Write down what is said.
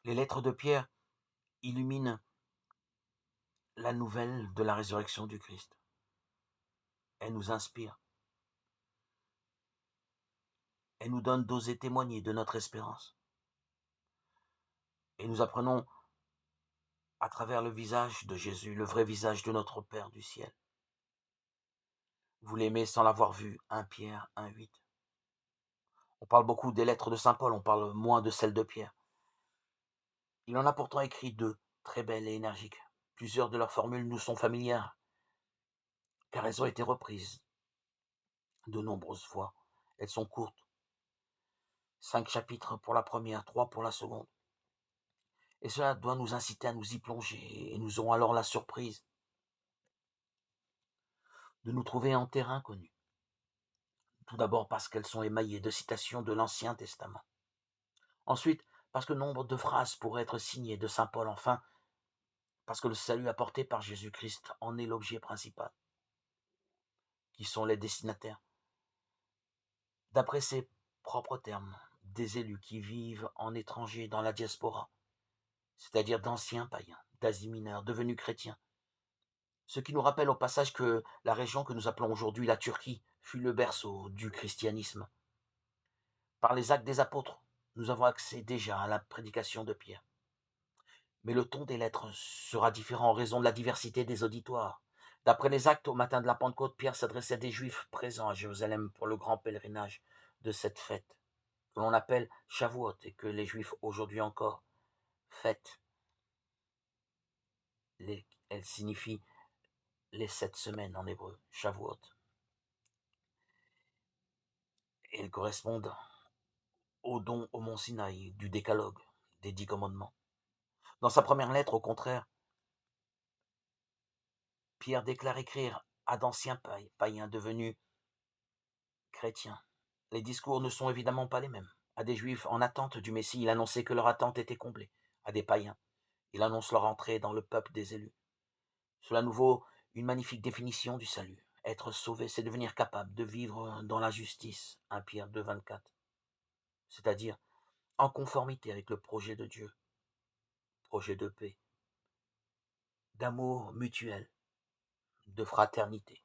Les lettres de Pierre illuminent la nouvelle de la résurrection du Christ. Elles nous inspirent. Elles nous donnent d'oser témoigner de notre espérance. Et nous apprenons à travers le visage de Jésus, le vrai visage de notre Père du ciel. Vous l'aimez sans l'avoir vu, 1 Pierre 1,8. On parle beaucoup des lettres de saint Paul, on parle moins de celles de Pierre. Il en a pourtant écrit 2, très belles et énergiques. Plusieurs de leurs formules nous sont familières, car elles ont été reprises de nombreuses fois. Elles sont courtes, 5 chapitres pour la première, 3 pour la seconde. Et cela doit nous inciter à nous y plonger, et nous aurons alors la surprise de nous trouver en terrain connu. Tout d'abord parce qu'elles sont émaillées de citations de l'Ancien Testament. Ensuite, parce que nombre de phrases pourraient être signées de saint Paul. Enfin, parce que le salut apporté par Jésus-Christ en est l'objet principal, qui sont les destinataires. D'après ses propres termes, des élus qui vivent en étranger dans la diaspora, c'est-à-dire d'anciens païens, d'Asie mineure, devenus chrétiens. Ce qui nous rappelle au passage que la région que nous appelons aujourd'hui la Turquie fut le berceau du christianisme. Par les actes des apôtres, nous avons accès déjà à la prédication de Pierre. Mais le ton des lettres sera différent en raison de la diversité des auditoires. D'après les actes, au matin de la Pentecôte, Pierre s'adressait à des Juifs présents à Jérusalem pour le grand pèlerinage de cette fête, que l'on appelle Shavuot et que les Juifs aujourd'hui encore fêtent. Elle signifie les 7 semaines en hébreu, Shavuot. Et elles correspondent au don au mont Sinaï du décalogue, des 10 commandements. Dans sa première lettre, au contraire, Pierre déclare écrire à d'anciens païens devenus chrétiens. Les discours ne sont évidemment pas les mêmes. À des Juifs en attente du Messie, il annonçait que leur attente était comblée. À des païens, il annonce leur entrée dans le peuple des élus. Cela nous vaut une magnifique définition du salut. Être sauvé, c'est devenir capable de vivre dans la justice, 1 Pierre 2, 24. C'est-à-dire en conformité avec le projet de Dieu, projet de paix, d'amour mutuel, de fraternité.